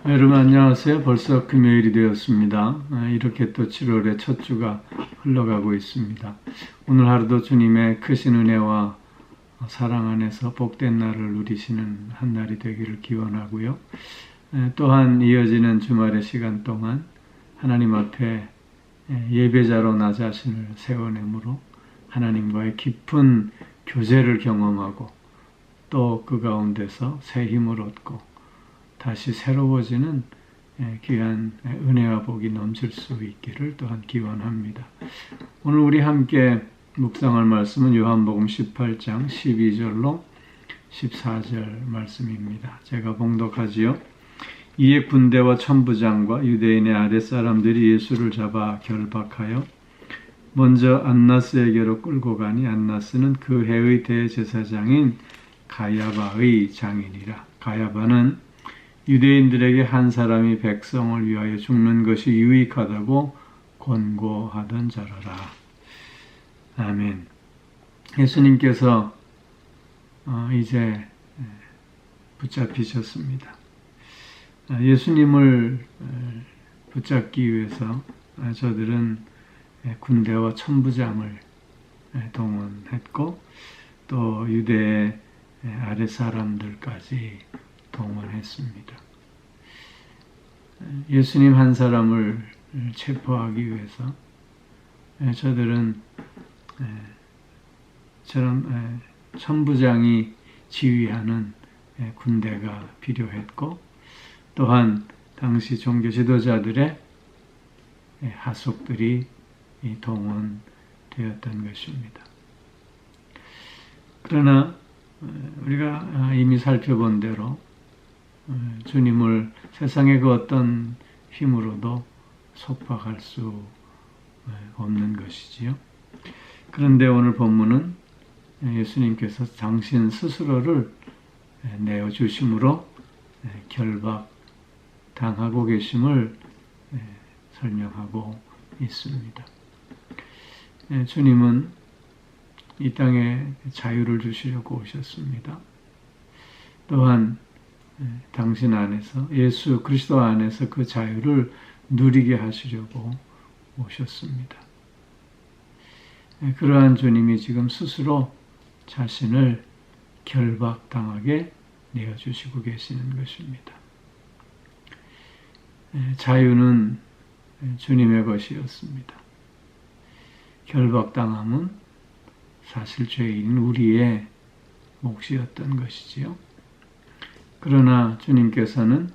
여러분 안녕하세요. 벌써 금요일이 되었습니다. 이렇게 또 7월의 첫 주가 흘러가고 있습니다. 오늘 하루도 주님의 크신 은혜와 사랑 안에서 복된 날을 누리시는 한 날이 되기를 기원하고요. 또한 이어지는 주말의 시간 동안 하나님 앞에 예배자로 나 자신을 세워내므로 하나님과의 깊은 교제를 경험하고 또 그 가운데서 새 힘을 얻고 다시 새로워지는 귀한 은혜와 복이 넘칠 수 있기를 또한 기원합니다. 오늘 우리 함께 묵상할 말씀은 요한복음 18장 12절로 14절 말씀입니다. 제가 봉독하지요. 이에 군대와 천부장과 유대인의 아랫사람들이 예수를 잡아 결박하여 먼저 안나스에게로 끌고 가니 안나스는 그 해의 대제사장인 가야바의 장인이라. 가야바는 유대인들에게 한 사람이 백성을 위하여 죽는 것이 유익하다고 권고하던 자라라. 아멘. 예수님께서 이제 붙잡히셨습니다. 예수님을 붙잡기 위해서 저들은 군대와 천부장을 동원했고 또 유대의 아랫사람들까지 동원했습니다. 예수님 한 사람을 체포하기 위해서 저들은 저런 천부장이 지휘하는 군대가 필요했고 또한 당시 종교 지도자들의 하속들이 동원되었던 것입니다. 그러나 우리가 이미 살펴본 대로 주님을 세상의 그 어떤 힘으로도 속박할 수 없는 것이지요. 그런데 오늘 본문은 예수님께서 당신 스스로를 내어주심으로 결박당하고 계심을 설명하고 있습니다. 주님은 이 땅에 자유를 주시려고 오셨습니다. 또한 당신 안에서 예수 그리스도 안에서 그 자유를 누리게 하시려고 오셨습니다. 그러한 주님이 지금 스스로 자신을 결박당하게 내어주시고 계시는 것입니다. 자유는 주님의 것이었습니다. 결박당함은 사실 죄인 우리의 몫이었던 것이지요. 그러나 주님께서는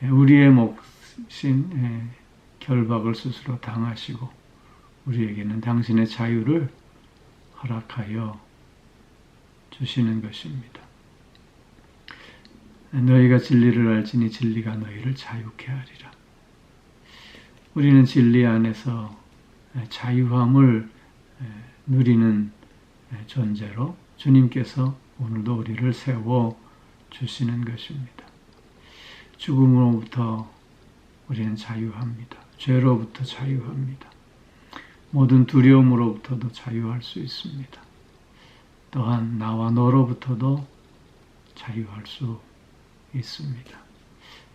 우리의 몫인 결박을 스스로 당하시고 우리에게는 당신의 자유를 허락하여 주시는 것입니다. 너희가 진리를 알지니 진리가 너희를 자유케 하리라. 우리는 진리 안에서 자유함을 누리는 존재로 주님께서 오늘도 우리를 세워 주시는 것입니다. 죽음으로부터 우리는 자유합니다. 죄로부터 자유합니다. 모든 두려움으로부터도 자유할 수 있습니다. 또한 나와 너로부터도 자유할 수 있습니다.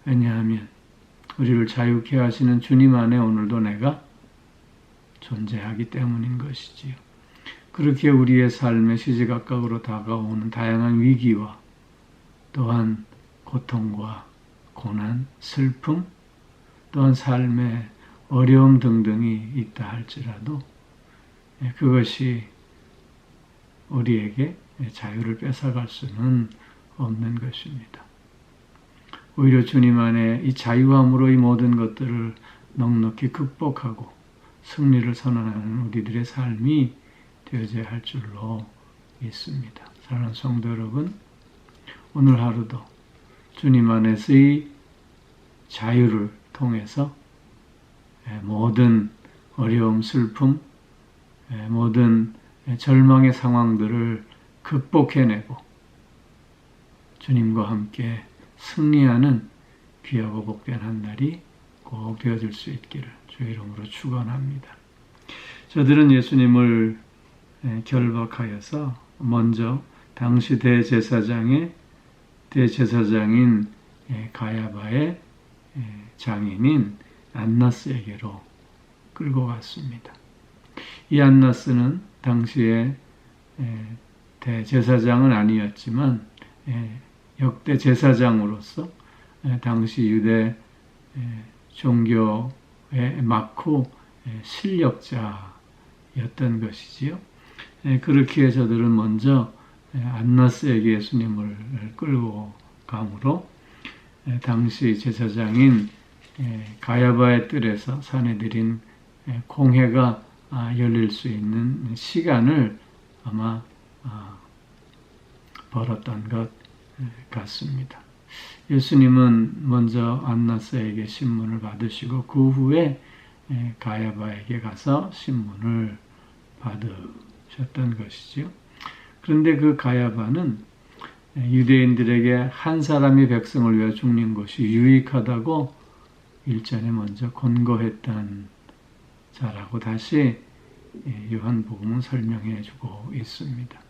왜냐하면 우리를 자유케 하시는 주님 안에 오늘도 내가 존재하기 때문인 것이지요. 그렇게 우리의 삶에 시시각각으로 다가오는 다양한 위기와 또한 고통과 고난, 슬픔, 또한 삶의 어려움 등등이 있다 할지라도 그것이 우리에게 자유를 뺏어갈 수는 없는 것입니다. 오히려 주님 안에 이 자유함으로 이 모든 것들을 넉넉히 극복하고 승리를 선언하는 우리들의 삶이 되어져야 할 줄로 믿습니다. 사랑하는 성도 여러분, 오늘 하루도 주님 안에서의 자유를 통해서 모든 어려움, 슬픔, 모든 절망의 상황들을 극복해내고 주님과 함께 승리하는 귀하고 복된 한 날이 꼭 되어질 수 있기를 주의 이름으로 축원합니다. 저들은 예수님을 결박하여서 먼저 당시 대제사장인 가야바의 장인인 안나스에게로 끌고 갔습니다. 이 안나스는 당시에 대제사장은 아니었지만 역대 제사장으로서 당시 유대 종교에 많고 실력자였던 것이지요. 그렇기에 저들은 먼저 안나스에게 예수님을 끌고 가므로 당시 제사장인 가야바의 뜰에서 사내들인 공회가 열릴 수 있는 시간을 아마 벌었던 것 같습니다. 예수님은 먼저 안나스에게 신문을 받으시고 그 후에 가야바에게 가서 신문을 받으셨던 것이죠. 그런데 그 가야바는 유대인들에게 한 사람이 백성을 위해 죽는 것이 유익하다고 일전에 먼저 권고했던 자라고 다시 요한복음은 설명해 주고 있습니다.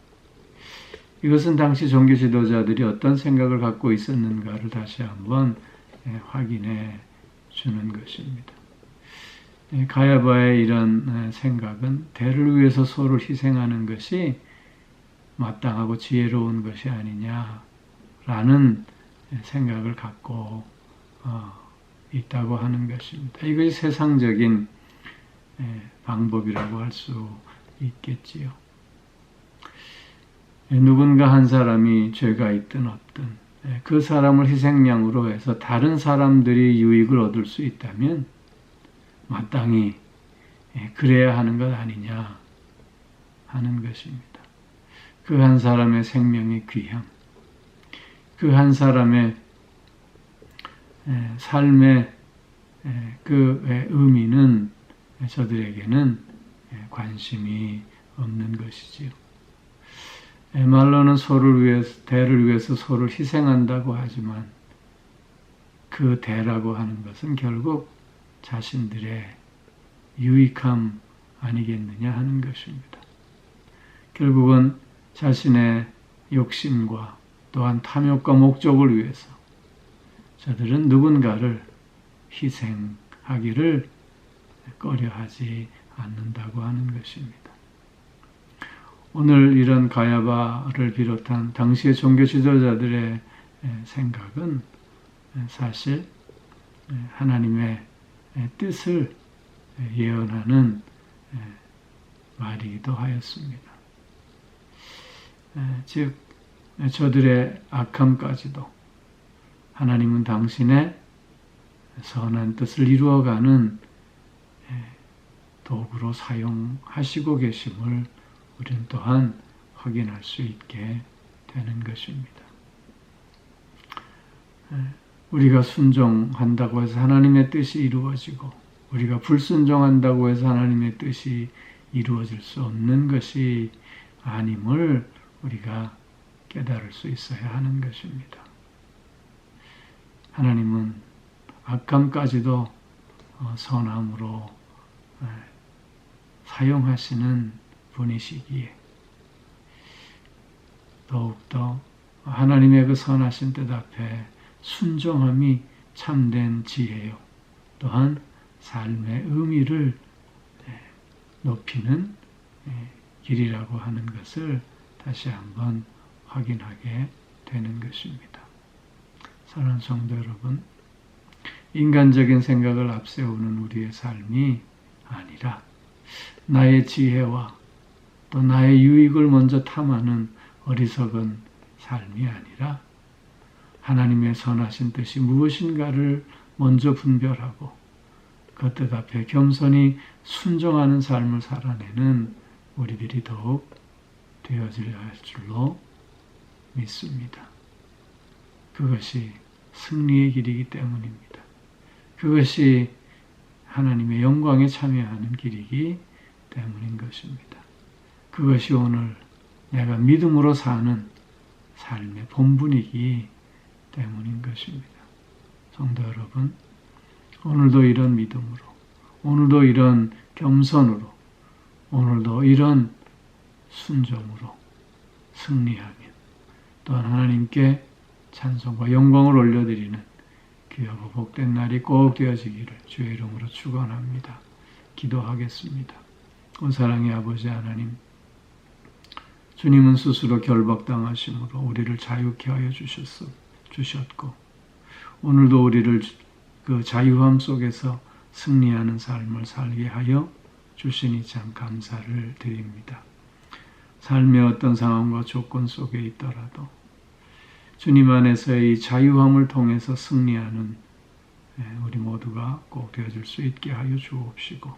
이것은 당시 종교 지도자들이 어떤 생각을 갖고 있었는가를 다시 한번 확인해 주는 것입니다. 가야바의 이런 생각은 대를 위해서 소를 희생하는 것이 마땅하고 지혜로운 것이 아니냐라는 생각을 갖고 있다고 하는 것입니다. 이것이 세상적인 방법이라고 할 수 있겠지요. 누군가 한 사람이 죄가 있든 없든 그 사람을 희생양으로 해서 다른 사람들이 유익을 얻을 수 있다면 마땅히 그래야 하는 것 아니냐 하는 것입니다. 그 한 사람의 생명의 귀함, 그 한 사람의 삶의 그 의미는 저들에게는 관심이 없는 것이지요. 말로는 소를 위해서, 대를 위해서 소를 희생한다고 하지만 그 대라고 하는 것은 결국 자신들의 유익함 아니겠느냐 하는 것입니다. 결국은 자신의 욕심과 또한 탐욕과 목적을 위해서 저들은 누군가를 희생하기를 꺼려하지 않는다고 하는 것입니다. 오늘 이런 가야바를 비롯한 당시의 종교 지도자들의 생각은 사실 하나님의 뜻을 예언하는 말이기도 하였습니다. 즉 저들의 악함까지도 하나님은 당신의 선한 뜻을 이루어가는 도구로 사용하시고 계심을 우리는 또한 확인할 수 있게 되는 것입니다. 우리가 순종한다고 해서 하나님의 뜻이 이루어지고 우리가 불순종한다고 해서 하나님의 뜻이 이루어질 수 없는 것이 아님을 우리가 깨달을 수 있어야 하는 것입니다. 하나님은 악함까지도 선함으로 사용하시는 분이시기에 더욱더 하나님의 그 선하신 뜻 앞에 순종함이 참된 지혜요. 또한 삶의 의미를 높이는 길이라고 하는 것을 다시 한번 확인하게 되는 것입니다. 사랑하는 성도 여러분, 인간적인 생각을 앞세우는 우리의 삶이 아니라 나의 지혜와 또 나의 유익을 먼저 탐하는 어리석은 삶이 아니라 하나님의 선하신 뜻이 무엇인가를 먼저 분별하고 그 뜻 앞에 겸손히 순종하는 삶을 살아내는 우리들이 더욱 되어져야 할 줄로 믿습니다. 그것이 승리의 길이기 때문입니다. 그것이 하나님의 영광에 참여하는 길이기 때문인 것입니다. 그것이 오늘 내가 믿음으로 사는 삶의 본분이기 때문인 것입니다. 성도 여러분, 오늘도 이런 믿음으로, 오늘도 이런 겸손으로, 오늘도 이런 순종으로 승리하며 또한 하나님께 찬송과 영광을 올려드리는 귀하고 복된 날이 꼭 되어지기를 주의 이름으로 축원합니다. 기도하겠습니다. 온 사랑의 아버지 하나님, 주님은 스스로 결박당하심으로 우리를 자유케 하여 주셨고 오늘도 우리를 그 자유함 속에서 승리하는 삶을 살게 하여 주시니 참 감사를 드립니다. 삶의 어떤 상황과 조건 속에 있더라도 주님 안에서의 자유함을 통해서 승리하는 우리 모두가 꼭 되어줄 수 있게 하여 주옵시고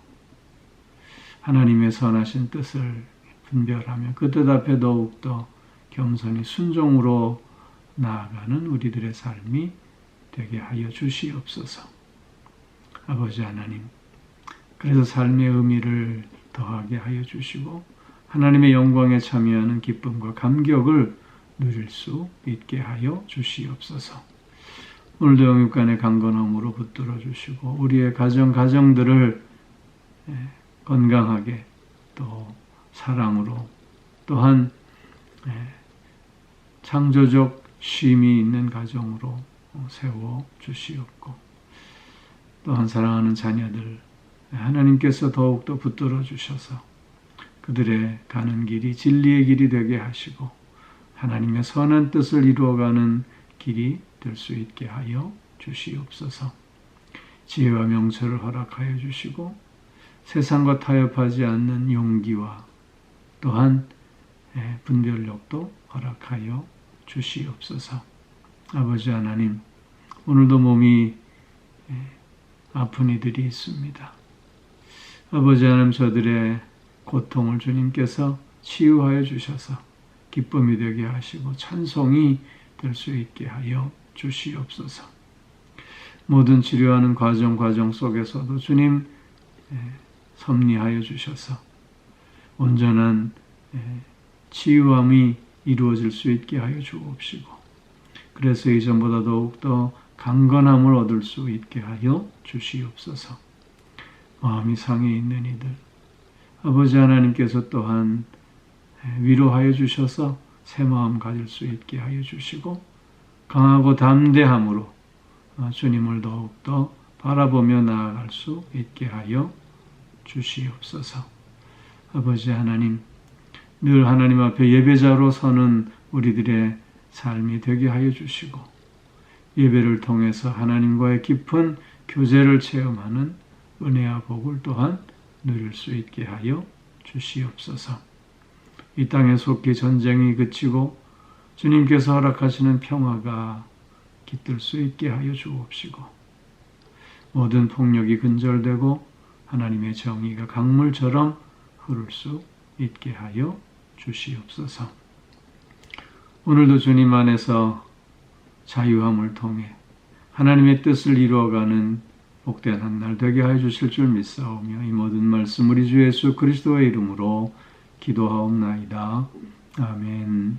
하나님의 선하신 뜻을 분별하며 그 뜻 앞에 더욱더 겸손히 순종으로 나아가는 우리들의 삶이 되게 하여 주시옵소서. 아버지 하나님, 그래서 삶의 의미를 더하게 하여 주시고 하나님의 영광에 참여하는 기쁨과 감격을 누릴 수 있게 하여 주시옵소서. 오늘도 영육간의 강건함으로 붙들어 주시고 우리의 가정들을 건강하게 또 사랑으로 또한 창조적 쉼이 있는 가정으로 세워 주시옵고 또한 사랑하는 자녀들 하나님께서 더욱더 붙들어 주셔서 그들의 가는 길이 진리의 길이 되게 하시고 하나님의 선한 뜻을 이루어가는 길이 될 수 있게 하여 주시옵소서. 지혜와 명철을 허락하여 주시고 세상과 타협하지 않는 용기와 또한 분별력도 허락하여 주시옵소서. 아버지 하나님, 오늘도 몸이 아픈 이들이 있습니다. 아버지 하나님, 저들의 고통을 주님께서 치유하여 주셔서 기쁨이 되게 하시고 찬송이 될 수 있게 하여 주시옵소서. 모든 치료하는 과정 속에서도 주님 섭리하여 주셔서 온전한 치유함이 이루어질 수 있게 하여 주옵시고 그래서 이전보다 더욱더 강건함을 얻을 수 있게 하여 주시옵소서. 마음이 상해 있는 이들 아버지 하나님께서 또한 위로하여 주셔서 새 마음 가질 수 있게 하여 주시고 강하고 담대함으로 주님을 더욱더 바라보며 나아갈 수 있게 하여 주시옵소서. 아버지 하나님, 늘 하나님 앞에 예배자로 서는 우리들의 삶이 되게 하여 주시고 예배를 통해서 하나님과의 깊은 교제를 체험하는 은혜와 복을 또한 누릴 수 있게 하여 주시옵소서. 이 땅에 속히 전쟁이 그치고 주님께서 허락하시는 평화가 깃들 수 있게 하여 주옵시고 모든 폭력이 근절되고 하나님의 정의가 강물처럼 흐를 수 있게 하여 주시옵소서. 오늘도 주님 안에서 자유함을 통해 하나님의 뜻을 이루어가는 복된 한 날 되게 하여 주실 줄 믿사오며 이 모든 말씀 우리 주 예수 그리스도의 이름으로 기도하옵나이다. 아멘.